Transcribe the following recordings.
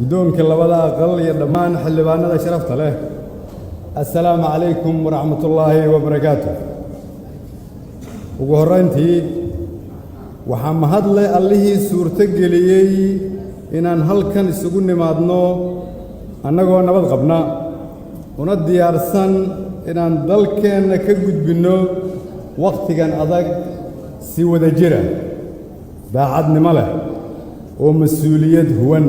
قدومك اللبدا أقل يدمان حلبانا ذا شرفت له. السلام عليكم ورحمة الله وبركاته. وقهرانتي وحمد لي الله سورتك لي إن هل كان السجون مادنو أنا قلنا نبض قبنا وندي أرسن إن ذل كان كجد بنو وقت كان أضاق سوى دجرة بعدني مله ومسؤولية هون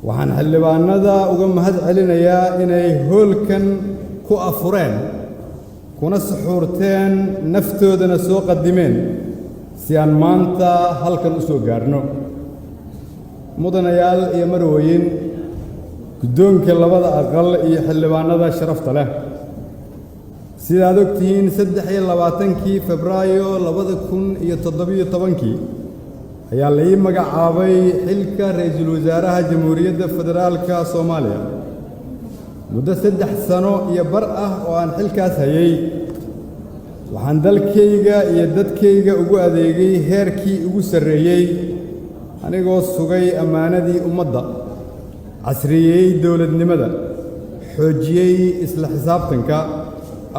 وحن حلبانا ذا وقم هذا علينا يا إني هول كان كأفرين كنا سحورتين نفتو دنا سوق الدمين سيان مانتا هل كان أسوق قارنو مدن يال يمروين قدوم كلا بدا أقل يحلبانا ذا شرفت له سيادوكتين سدحي لباتنكي فبرايو لبدا كن يتضبي طبنكي ayaa la ii magacaabay xilka ra'iisul wasaaraha jamhuuriyadda federaalka Soomaaliya muddo 3 sano iyo bar ah oo aan xilkaas hayay waxaan dalkayga iyo dadkayga ugu adeegay heerkii ugu sareeyay anigoo sugay amaanadii ummadda casriyay dawladnimada xoojiyay isla xisaabtanka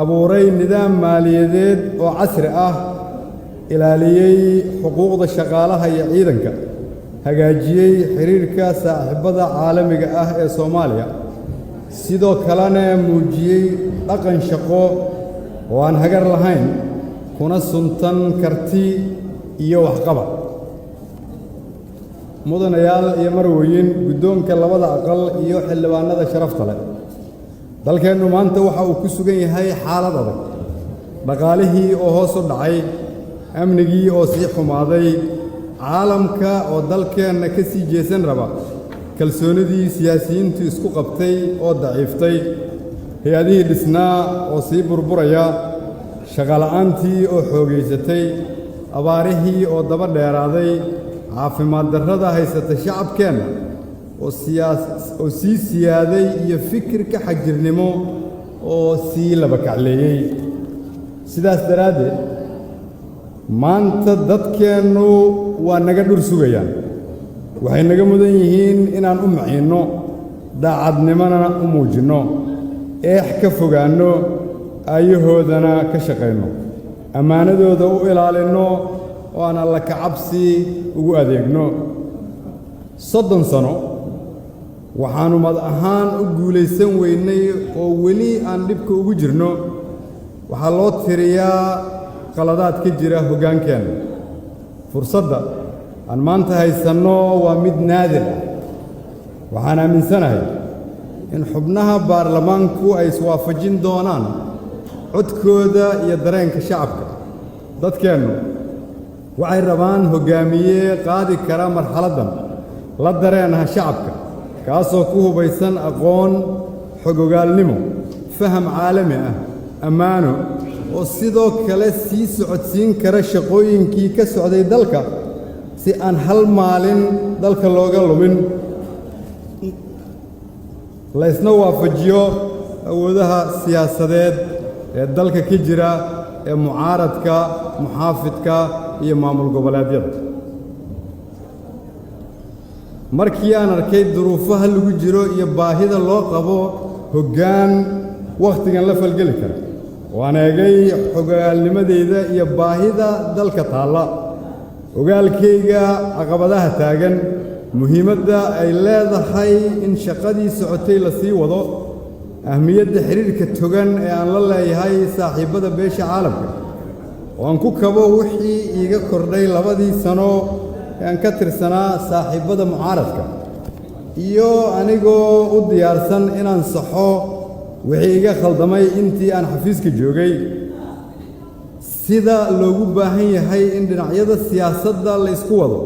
abuuray nidaam maaliyadeed oo casri ah ilaaliyay xuquuqda shaqaalaha iyo ciidanka hagaajiyay xiriirka saaxiibada caalamiga ah ee Soomaaliya sidoo kalena muujiyay dhaqan shaqo oo aan hagar lahayn kuna suntan karti iyo waxqabad mudanayaal iyo marwooyin guddoonka labada aqal iyo xildhibaanada sharafta leh dalkeenu maanta waxa uu ku sugan yahay xaalad adag dhaqaalihii oo hoos u dhacay amnigii oo sii xumaaday caalamka oo dalkeena ka sii jeesan raba kalsoonidii siyaasiyiintu isku qabtay oo daciiftay hay'adihii dhisnaa oo sii burburaya shaqaala'aantii oo xoogaysatay abaarihii oo daba dheeraaday caafimaad darrada haysata shacabkeena oo sii siyaaday iyo fikirka xajirnimo oo sii laba kacleeyay sidaas daraaddeed maanta dadkeenu waa naga dhur sugayaan waxay naga mudan yihiin inaan u maciinno daacadnimana u muujinno eex ka fogaanno ayahoodana ka shaqayno ammaanadooda u ilaalinno oo aan alla ka cabsi ugu adeegno 30 sano waxaanu mad ahaan u guulaysan weynay oo weli aan dhibka ugu jirno waxaa loo tiriyaa qaladaad ka jira hoggaankeena fursadda aan maanta haysanno waa mid naadir ah waxaan aaminsanahay in xubnaha baarlamaanku ay iswaafajin doonaan codkooda iyo dareenka shacabka dadkeennu waxay rabaan hoggaamiye qaadi kara marxaladdan la dareenaha shacabka kaasoo ku hubaysan aqoon xogogaalnimo faham caalami ah ammaano oo sidoo kale sii socodsiin kara shaqooyinkii ka socday dalka si aan hal maalin dalka looga lumin la isna waafajiyo awoodaha siyaasadeed ee dalka ka jira ee mucaaradka muxaafidka iyo maamul goboleedyada markii aan arkay duruufaha lagu jiro iyo baahida loo qabo hoggaan wakhtigan la falgeli kara waan eegay xogaalnimadeyda iyo baahida dalka taalla ogaalkayga caqabadaha taagan muhiimadda ay leedahay in shaqadii socotay la sii wado ahmiyadda xiriirka togan ee aan la leeyahay saaxiibada beesha caalamka oo aan ku kabo wixii iiga kordhay 2 sano ee aan ka tirsanaa saaxiibada mucaaradka iyo anigoo u diyaarsan inaan saxo wixii iga khaldamay intii aan xafiiska joogay sida loogu baahan yahay in dhinacyada siyaasadda la isku wado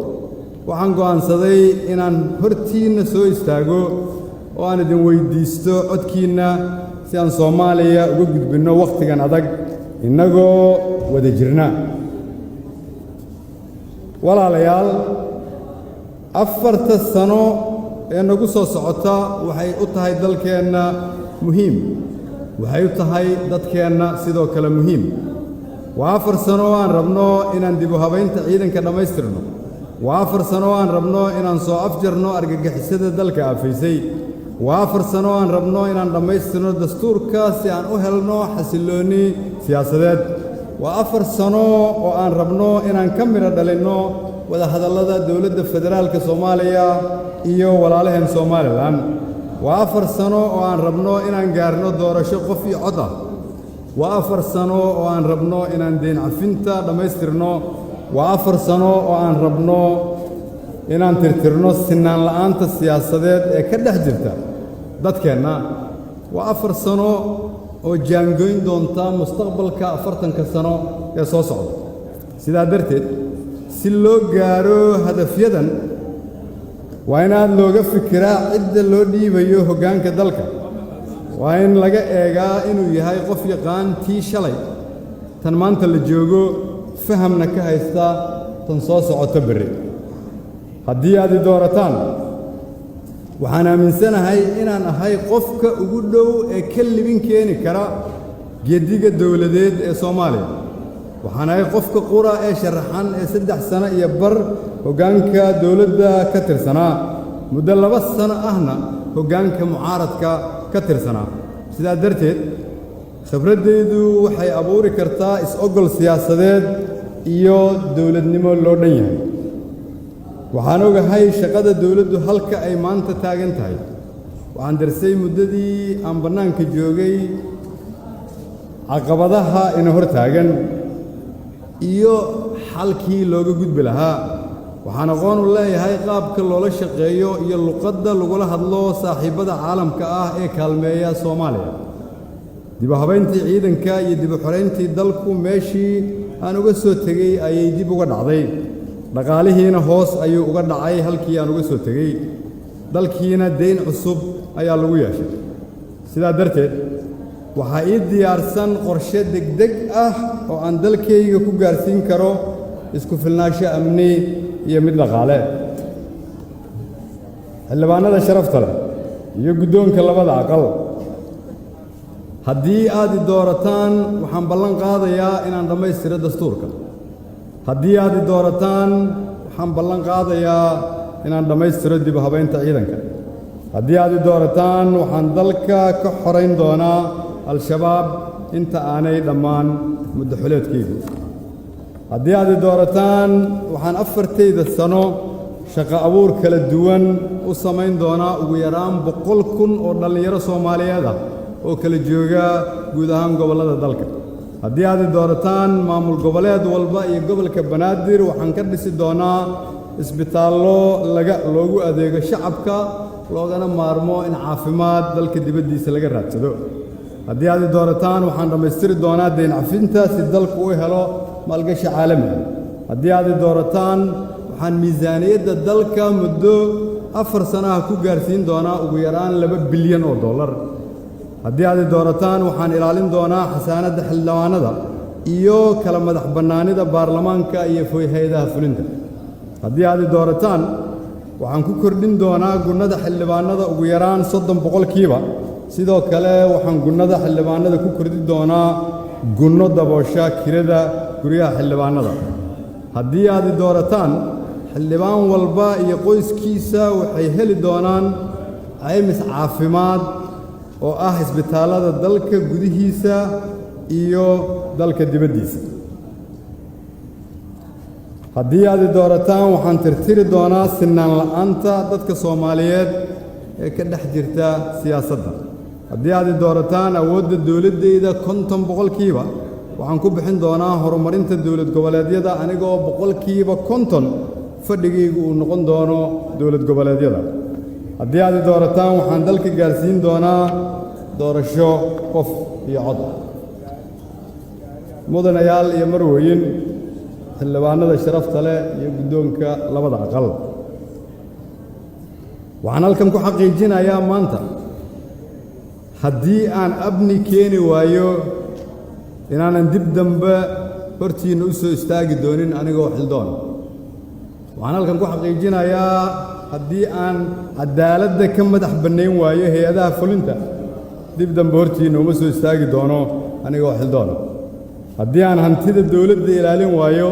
waxaan go'aansaday inaan hortiinna soo istaago oo aan idin weydiisto codkiinna si aan Soomaaliya uga gudbinno wakhtigan adag innagoo wada jirna walaalayaal 4 sano ee nagu soo socota waxay u tahay dalkeenna muhiim waxay u tahay dadkeenna sidoo kale muhiim waa 4 sano aan rabno inaan dib u habaynta ciidanka dhamaystirno وافر سنة أن ربنا إن أنصو أفجرنا أرجع حسد ذلك أفيسي وافر سنة أن ربنا إن رميستنا دستور كاسي أن أهلنا حسلوني سياسات وافر سنة وأن ربنا إن نكمل دلنا وده هذا الله دولة الفدرال كصوماليا إيو ولا لهم صومالي الآن وافر سنة وأن ربنا إن نجارنا دور شق في عطا وافر سنة وأن ربنا إن ندين عفنتا رميستنا وافر سنة وأن ربنا إن ترترنا سنان لأنت السياسات كده جرتا dadkeena waa 4 sano oo jaangoyn doonta mustaqbalka 40 sano ee soo socda sidaa darteed si loo gaaro hadafyadan waa in aad looga fikiraa cidda loo dhiibayo hoggaanka dalka waa in laga eegaa inuu yahay qof yaqaan tii shalay tan maanta la joogo fahamna ka haysta tan soo socota berri haddii aad doorataan waxaan aaminsanahay inaan ahay qofka ugu dhow ee ka libin keeni kara geediga dawladeed ee Soomaaliya waxaan ahay qofka qura ee sharaxan ee 3 sano iyo bar hoggaanka dawladda ka tirsanaa muddo 2 sano ahna hoggaanka mucaaradka ka tirsanaa sidaa darteed khibradeydu waxay abuuri kartaa is-ogol siyaasadeed iyo dawladnimo loo dhan yahay waxaan ogahay shaqada dawladdu halka ay maanta taagan tahay waxaan darsay muddadii aan bannaanka joogay caqabadaha ina hor taagan iyo xalkii looga gudbi lahaa waxaan aqoon u leeyahay qaabka loola shaqeeyo iyo luqadda lagula hadlo saaxiibada caalamka ah ee kaalmeeya Soomaaliya dib u habeyntii ciidanka iyo dib u xoreyntii dalku meeshii aan uga soo tagay ayay dib uga dhacday dhaqaalihiina hoos ayuu uga dhacay halkii aan uga soo tagay dalkiina deyn cusub ayaa lagu yeeshay sidaa darteed waxaa ii diyaarsan qorshe degdeg ah oo aan dalkayga ku gaarsiin karo isku filnaansho amni iyo mid dhaqaale xildhibaanada sharafta leh iyo guddoonka labada aqal haddii aad doorataan waxaan ballan qaadayaa inaan dhammaystiro dastuurka haddii aad doorataan waxaan ballan qaadayaa inaan dhammaystiro dib u habeynta ciidanka haddii aad doorataan waxaan dalka ka xorayn doonaa al-shabaab inta aanay dhammaan muddo xuleedkaygu haddii aad doorataan waxaan 4 sano shaqo abuur kala duwan u samayn doonaa ugu yaraan 100,000 oo dhallinyaro Soomaaliyeed ah oo kala jooga guud ahaan gobollada dalka haddii aad doorataan maamul goboleed walba iyo gobolka Banaadir waxaan ka dhisi doonaa isbitaallo loogu adeego shacabka loogana maarmo in caafimaad dalka dibaddiisa laga raadsado haddii aad doorataan waxaan dhammaystiri doonaa deyn cafinta si dalku u helo maalgashi caalami ah haddii aad doorataan waxaan miisaaniyadda dalka muddo 4 sano ku gaarsiin doonaa ugu yaraan $2 bilyan haddii aad doorataan waxaan ilaalin doonaa xasaanadda xildhibaanada iyo kala madax bannaanida baarlamaanka iyo hay'adaha fulinta haddii aad doorataan waxaan ku kordhin doonaa gunnada xildhibaanada ugu yaraan 30% sidoo kale waxaan gunnada xildhibaanada ku kordhin doonaa gunno daboosha kirada guryaha xildhibaanada haddii aad doorataan xildhibaan walba iyo qoyskiisa waxay heli doonaan caymis caafimaad oo ah isbitaalada dalka gudihiisa iyo dalka dibaddiisa haddii aad doorataan waxaan tirtiri doonaa sinaan la'aanta dadka Soomaaliyeed ee ka dhex jirta siyaasadda haddii aad doorataan awoodda dawladdeeda 50% waxaan ku bixin doonaa horumarinta dawlad goboleedyada anigoo 50% fadhigaygu uu noqon doono dawlad goboleedyada haddii aad doorataan waxaan dalka gaarsiin doonaa doorasho qof iyo cod mudanayaal iyo marwooyin xildhibaanada sharafta leh iyo guddoonka labada aqal waxaan halkan ku xaqiijinayaa maanta haddii aan abni keeni waayo inaanan dib dambe hortiina u soo istaagi doonin anigoo xildoon waxaan halkan ku xaqiijinayaa haddii aan cadaaladda ka madax bannayn waayo hay'adaha fulinta dib dambe hortiina uma soo istaagi doono anigoo xildoon haddii aan hantida dawladda ilaalin waayo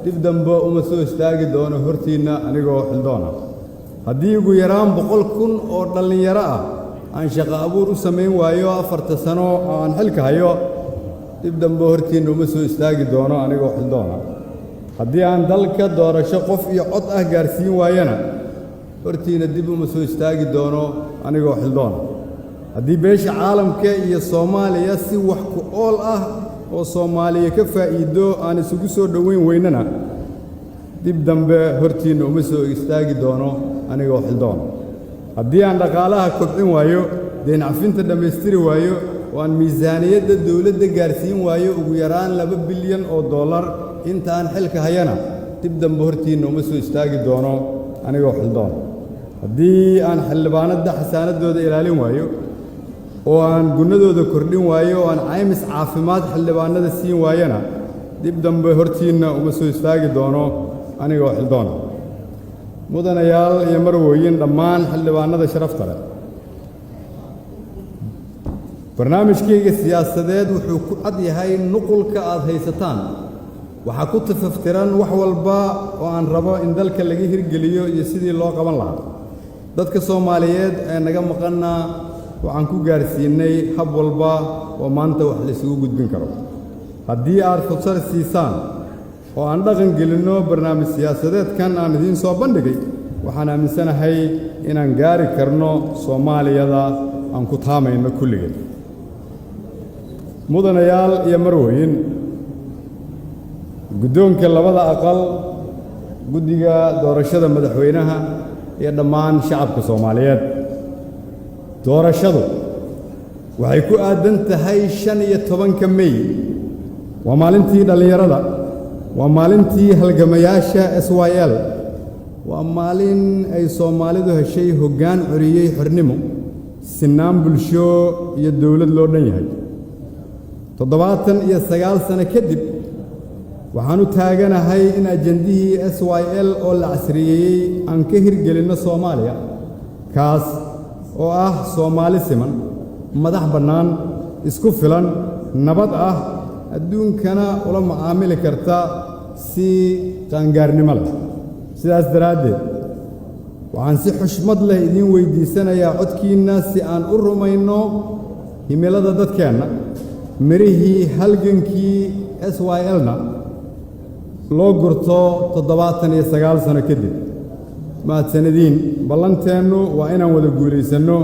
dib dambe uma soo istaagi doono hortiinna anigoo xildoona haddii ugu yaraan 100,000 oo dhallinyaro ah aan shaqo abuur u samayn waayo 4 sano oo aan xilka hayo dib dambe hortiinna uma soo istaagi doono anigoo xildoona haddii aan dalka doorasho qof iyo cod ah gaarsiin waayana hortiina dib uma soo istaagi doono anigoo xildoona haddii beesha caalamka iyo Soomaaliya si wax ku ool ah oo Soomaaliya ka faa'iido aan isugu soo dhaweyn weynana dib dambe hortiina uma soo istaagi doono anigoo xildoona haddii aan dhaqaalaha kobcin waayo deen cafinta dhammaystiri waayo oo aan miisaaniyadda dawladda gaarsiin waayo ugu yaraan $2 bilyan oo dollar inta aan xilka hayana dib dambe hortiina uma soo istaagi doono anigoo xildoona haddii aan xildhibaanada xasaanadooda ilaalin waayo oo aan gunnadooda kordhin waayo oo aan caymis caafimaad xildhibaanada siin waayana dib dambe hortiina uma soo istaagi doono anigoo xildoona mudanayaal iyo marwooyin dhammaan xildhibaanada sharafta leh barnaamijkayga siyaasadeed wuxuu ku cad yahay nuqulka aad haysataan waxaa ku tafaftiran wax walba oo aan rabo in dalka laga hirgeliyo iyo sidii loo qaban lahaa dadka Soomaaliyeed ee naga maqana waxaan ku gaarsiinay hab walba oo maanta wax la isugu gudbin karo haddii aad fursad siisaan oo aan dhaqan gelino barnaamij siyaasadeedkan aan idiin soo bandhigay waxaan aaminsanahay inaan gaari karno Soomaaliyada aan ku taamayno kulligeed mudanayaal iyo marwooyin guddoonka labada aqal guddiga doorashada madaxweynaha iyo dhammaan shacabka Soomaaliyeed doorashadu waxay ku aadan tahay 15 May waa maalintii dhalinyarada waa maalintii halgamayaasha SYL waa maalin ay Soomaalidu heshay hoggaan curiyay xornimo sinaan bulsho iyo dawlad loo dhan yahay 79 sano kadib waxaan u taaganahay in ajandihii SYL oo la casriyeeyay aan ka hirgelinno Soomaaliya kaas oo ah Soomaali siman madax bannaan isku filan nabad ah adduunkana ula macaamili karta si qaangaarnimo leh sidaas daraaddeed waxaan si xushmad leh idin weydiisanayaa codkiinna si aan u rumayno himilada dadkeenna mirihii halgankii SYL-na loo gurto 79 sano kadib mahadsanediin ballanteennu waa inaan wada guulaysanno